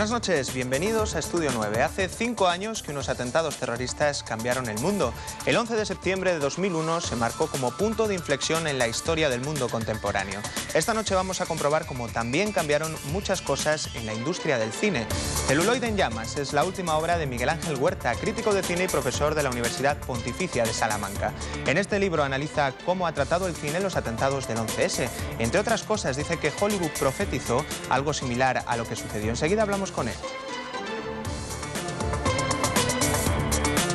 Buenas noches, bienvenidos a Estudio 9. Hace 5 años que unos atentados terroristas cambiaron el mundo. El 11 de septiembre de 2001 se marcó como punto de inflexión en la historia del mundo contemporáneo. Esta noche vamos a comprobar cómo también cambiaron muchas cosas en la industria del cine. Celuloide en llamas es la última obra de Miguel Ángel Huerta, crítico de cine y profesor de la Universidad Pontificia de Salamanca. En este libro analiza cómo ha tratado el cine los atentados del 11S. Entre otras cosas, dice que Hollywood profetizó algo similar a lo que sucedió. Enseguida hablamos con él.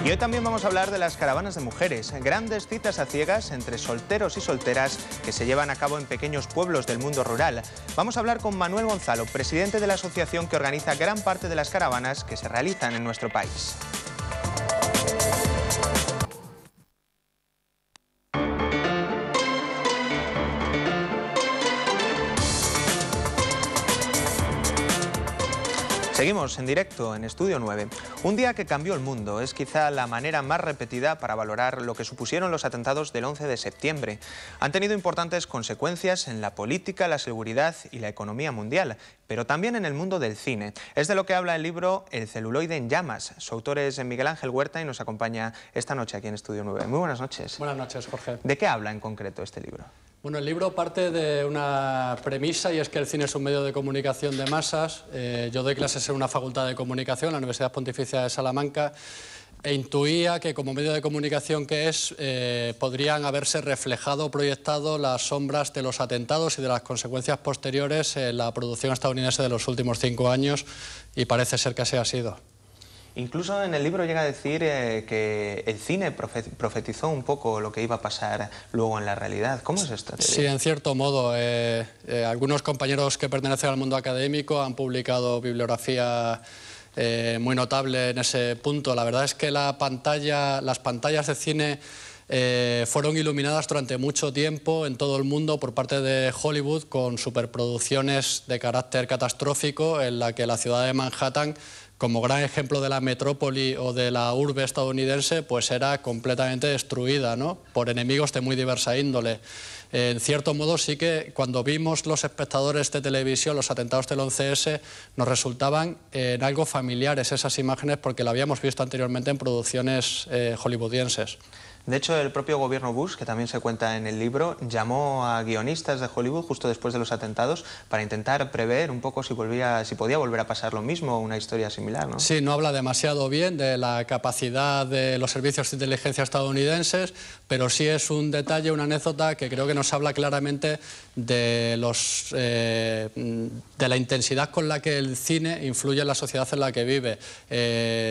Y hoy también vamos a hablar de las caravanas de mujeres, grandes citas a ciegas entre solteros y solteras que se llevan a cabo en pequeños pueblos del mundo rural. Vamos a hablar con Manuel Gonzalo, presidente de la asociación que organiza gran parte de las caravanas que se realizan en nuestro país. Seguimos en directo en Estudio 9. Un día que cambió el mundo es quizá la manera más repetida para valorar lo que supusieron los atentados del 11 de septiembre. Han tenido importantes consecuencias en la política, la seguridad y la economía mundial, pero también en el mundo del cine. Es de lo que habla el libro El celuloide en llamas. Su autor es Miguel Ángel Huerta y nos acompaña esta noche aquí en Estudio 9. Muy buenas noches. Buenas noches, Jorge. ¿De qué habla en concreto este libro? Bueno, el libro parte de una premisa y es que el cine es un medio de comunicación de masas. Yo doy clases en una facultad de comunicación, en la Universidad Pontificia de Salamanca, e intuía que como medio de comunicación que es, podrían haberse reflejado o proyectado las sombras de los atentados y de las consecuencias posteriores en la producción estadounidense de los últimos 5 años, y parece ser que así ha sido. Incluso en el libro llega a decir que el cine profetizó un poco lo que iba a pasar luego en la realidad. ¿Cómo es esta teoría? Sí, en cierto modo. Algunos compañeros que pertenecen al mundo académico han publicado bibliografía muy notable en ese punto. La verdad es que las pantallas de cine fueron iluminadas durante mucho tiempo en todo el mundo por parte de Hollywood con superproducciones de carácter catastrófico en la que la ciudad de Manhattan, como gran ejemplo de la metrópoli o de la urbe estadounidense, pues era completamente destruida, ¿no?, por enemigos de muy diversa índole. En cierto modo sí que cuando vimos los espectadores de televisión los atentados del 11S nos resultaban en algo familiares esas imágenes porque lo habíamos visto anteriormente en producciones hollywoodienses. De hecho, el propio gobierno Bush, que también se cuenta en el libro, llamó a guionistas de Hollywood justo después de los atentados para intentar prever un poco si podía volver a pasar lo mismo o una historia similar, ¿no? Sí, no habla demasiado bien de la capacidad de los servicios de inteligencia estadounidenses, pero sí es un detalle, una anécdota que creo que nos habla claramente de la intensidad con la que el cine influye en la sociedad en la que vive.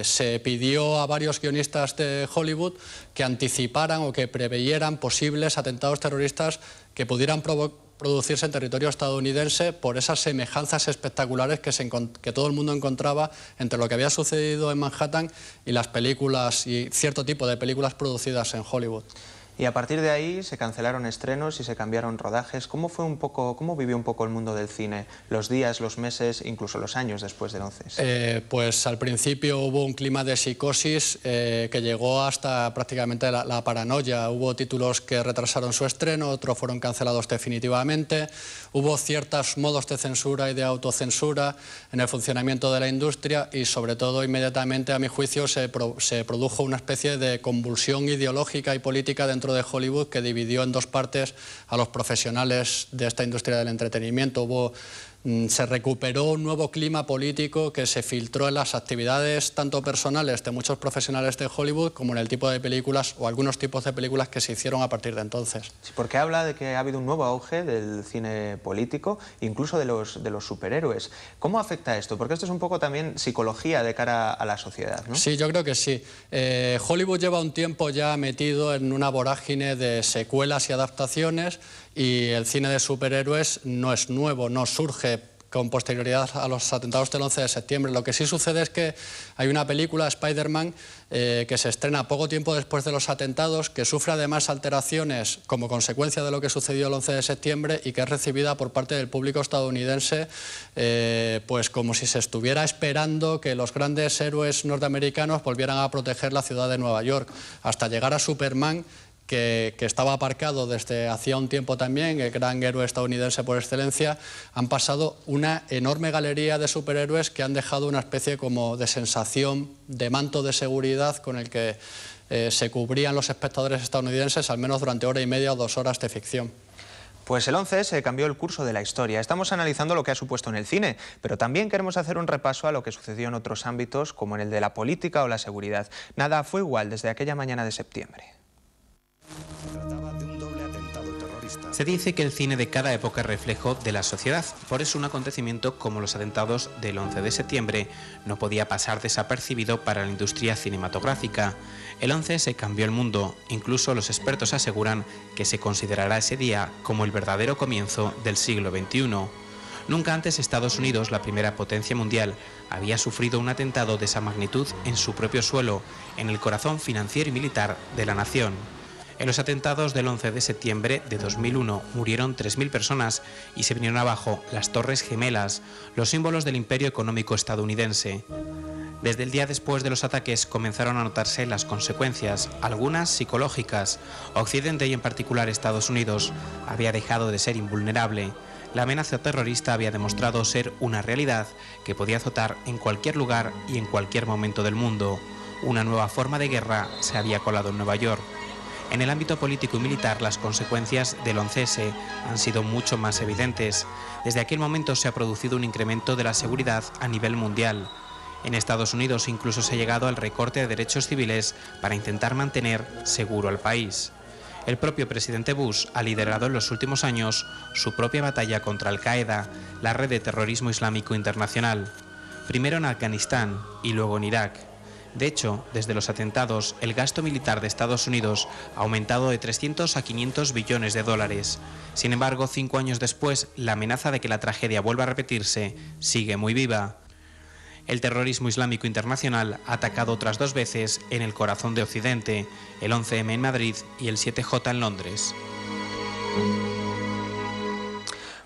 Se pidió a varios guionistas de Hollywood que anticiparan o que preveyeran posibles atentados terroristas que pudieran producirse en territorio estadounidense por esas semejanzas espectaculares que todo el mundo encontraba entre lo que había sucedido en Manhattan y las películas y cierto tipo de películas producidas en Hollywood. Y a partir de ahí se cancelaron estrenos y se cambiaron rodajes. ¿Cómo vivió un poco el mundo del cine los días, los meses, incluso los años después del 11S? Pues al principio hubo un clima de psicosis que llegó hasta prácticamente la paranoia. Hubo títulos que retrasaron su estreno, otros fueron cancelados definitivamente. Hubo ciertos modos de censura y de autocensura en el funcionamiento de la industria y sobre todo inmediatamente, a mi juicio, se produjo una especie de convulsión ideológica y política dentro de Hollywood que dividió en dos partes a los profesionales de esta industria del entretenimiento. Se recuperó un nuevo clima político que se filtró en las actividades tanto personales de muchos profesionales de Hollywood como en el tipo de películas o algunos tipos de películas que se hicieron a partir de entonces. Sí, porque habla de que ha habido un nuevo auge del cine político, incluso de los superhéroes. ¿Cómo afecta esto? Porque esto es un poco también psicología de cara a la sociedad, ¿no? Sí, yo creo que sí. Hollywood lleva un tiempo ya metido en una vorágine de secuelas y adaptaciones y el cine de superhéroes no es nuevo, no surge con posterioridad a los atentados del 11 de septiembre. Lo que sí sucede es que hay una película, Spider-Man, que se estrena poco tiempo después de los atentados, que sufre además alteraciones como consecuencia de lo que sucedió el 11 de septiembre y que es recibida por parte del público estadounidense pues como si se estuviera esperando que los grandes héroes norteamericanos volvieran a proteger la ciudad de Nueva York, hasta llegar a Superman, que estaba aparcado desde hacía un tiempo también, el gran héroe estadounidense por excelencia, han pasado una enorme galería de superhéroes que han dejado una especie como de sensación, de manto de seguridad con el que se cubrían los espectadores estadounidenses al menos durante hora y media o 2 horas de ficción. Pues el 11S cambió el curso de la historia. Estamos analizando lo que ha supuesto en el cine, pero también queremos hacer un repaso a lo que sucedió en otros ámbitos, como en el de la política o la seguridad. Nada fue igual desde aquella mañana de septiembre. Se dice que el cine de cada época es reflejo de la sociedad, por eso un acontecimiento como los atentados del 11 de septiembre no podía pasar desapercibido para la industria cinematográfica. El 11S cambió el mundo, incluso los expertos aseguran que se considerará ese día como el verdadero comienzo del siglo XXI. Nunca antes Estados Unidos, la primera potencia mundial, había sufrido un atentado de esa magnitud en su propio suelo, en el corazón financiero y militar de la nación. En los atentados del 11 de septiembre de 2001 murieron 3.000 personas y se vinieron abajo las Torres Gemelas, los símbolos del imperio económico estadounidense. Desde el día después de los ataques comenzaron a notarse las consecuencias, algunas psicológicas. Occidente y en particular Estados Unidos había dejado de ser invulnerable. La amenaza terrorista había demostrado ser una realidad que podía azotar en cualquier lugar y en cualquier momento del mundo. Una nueva forma de guerra se había colado en Nueva York. En el ámbito político y militar, las consecuencias del 11S han sido mucho más evidentes. Desde aquel momento se ha producido un incremento de la seguridad a nivel mundial. En Estados Unidos incluso se ha llegado al recorte de derechos civiles para intentar mantener seguro al país. El propio presidente Bush ha liderado en los últimos años su propia batalla contra Al-Qaeda, la red de terrorismo islámico internacional. Primero en Afganistán y luego en Irak. De hecho, desde los atentados, el gasto militar de Estados Unidos ha aumentado de 300 a 500 billones de dólares. Sin embargo, 5 años después, la amenaza de que la tragedia vuelva a repetirse sigue muy viva. El terrorismo islámico internacional ha atacado otras 2 veces en el corazón de Occidente, el 11M en Madrid y el 7J en Londres.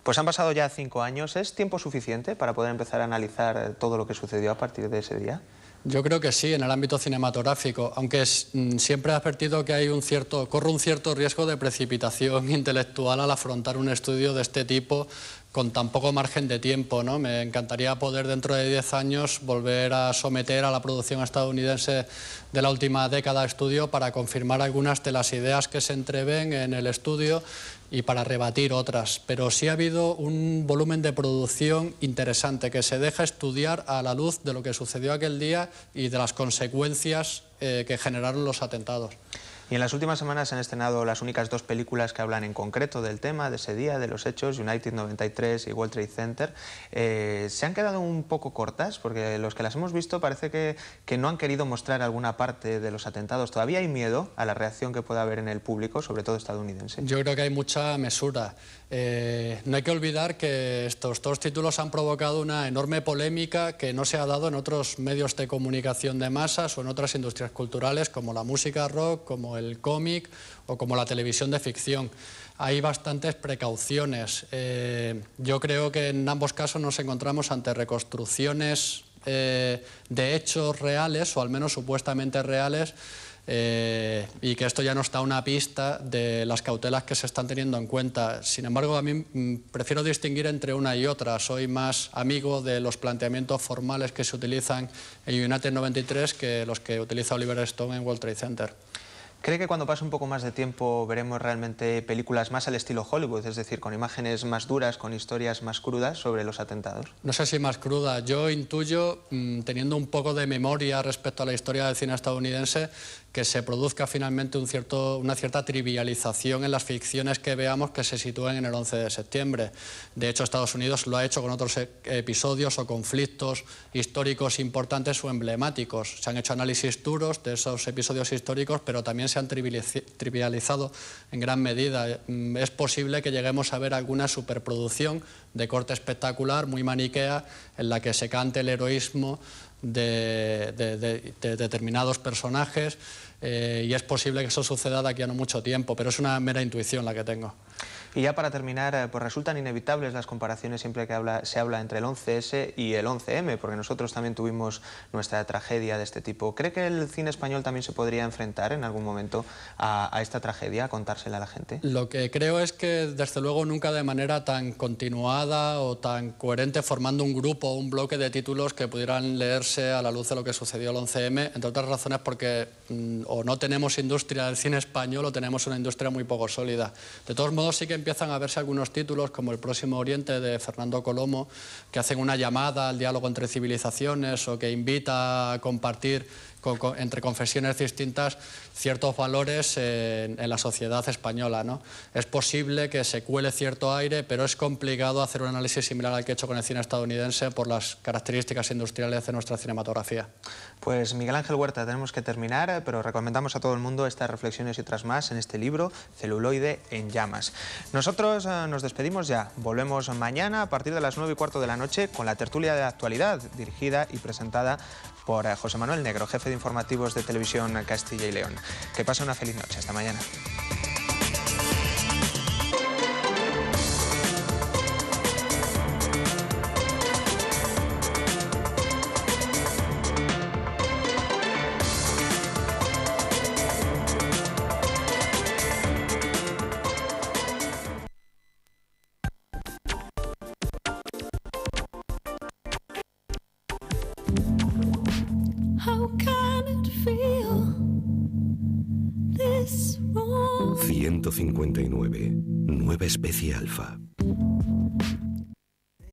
Pues han pasado ya 5 años. ¿Es tiempo suficiente para poder empezar a analizar todo lo que sucedió a partir de ese día? Yo creo que sí, en el ámbito cinematográfico, aunque siempre he advertido que corre un cierto riesgo de precipitación intelectual al afrontar un estudio de este tipo con tan poco margen de tiempo, ¿no? Me encantaría poder dentro de 10 años volver a someter a la producción estadounidense de la última década de estudio para confirmar algunas de las ideas que se entreven en el estudio y para rebatir otras, pero sí ha habido un volumen de producción interesante que se deja estudiar a la luz de lo que sucedió aquel día y de las consecuencias que generaron los atentados. Y en las últimas semanas se han estrenado las únicas 2 películas que hablan en concreto del tema, de ese día, de los hechos, United 93 y World Trade Center. Se han quedado un poco cortas, porque los que las hemos visto parece que no han querido mostrar alguna parte de los atentados. ¿Todavía hay miedo a la reacción que pueda haber en el público, sobre todo estadounidense? Yo creo que hay mucha mesura. No hay que olvidar que estos 2 títulos han provocado una enorme polémica que no se ha dado en otros medios de comunicación de masas o en otras industrias culturales como la música rock, como el cómic o como la televisión de ficción. Hay bastantes precauciones. Yo creo que en ambos casos nos encontramos ante reconstrucciones de hechos reales o al menos supuestamente reales, y que esto ya nos da una pista de las cautelas que se están teniendo en cuenta. Sin embargo, a mí prefiero distinguir entre una y otra. Soy más amigo de los planteamientos formales que se utilizan en United 93 que los que utiliza Oliver Stone en World Trade Center. ¿Cree que cuando pase un poco más de tiempo veremos realmente películas más al estilo Hollywood, es decir, con imágenes más duras, con historias más crudas sobre los atentados? No sé si más cruda. Yo intuyo, teniendo un poco de memoria respecto a la historia del cine estadounidense, que se produzca finalmente una cierta trivialización en las ficciones que veamos que se sitúen en el 11 de septiembre. De hecho, Estados Unidos lo ha hecho con otros episodios o conflictos históricos importantes o emblemáticos. Se han hecho análisis duros de esos episodios históricos, pero también se han trivializado en gran medida. Es posible que lleguemos a ver alguna superproducción de corte espectacular, muy maniquea, en la que se cante el heroísmo de determinados personajes, y es posible que eso suceda de aquí a no mucho tiempo, pero es una mera intuición la que tengo. Y ya para terminar, pues resultan inevitables las comparaciones siempre que se habla entre el 11S y el 11M, porque nosotros también tuvimos nuestra tragedia de este tipo. ¿Cree que el cine español también se podría enfrentar en algún momento a esta tragedia, a contársela a la gente? Lo que creo es que, desde luego, nunca de manera tan continuada o tan coherente, formando un grupo o un bloque de títulos que pudieran leerse a la luz de lo que sucedió el 11M, entre otras razones porque o no tenemos industria del cine español o tenemos una industria muy poco sólida. De todos modos, sí que empiezan a verse algunos títulos, como El Próximo Oriente, de Fernando Colomo, que hacen una llamada al diálogo entre civilizaciones o que invita a compartir entre confesiones distintas ciertos valores en la sociedad española, ¿no? Es posible que se cuele cierto aire, pero es complicado hacer un análisis similar al que he hecho con el cine estadounidense por las características industriales de nuestra cinematografía. Pues Miguel Ángel Huerta, tenemos que terminar, pero recomendamos a todo el mundo estas reflexiones y otras más en este libro, Celuloide en llamas. Nosotros nos despedimos ya, volvemos mañana a partir de las 9:15 de la noche con la tertulia de actualidad, dirigida y presentada por José Manuel Negro, jefe de informativos de Televisión Castilla y León. Que pase una feliz noche. Hasta mañana. How can it feel this wrong? 159. Nueva especie alfa.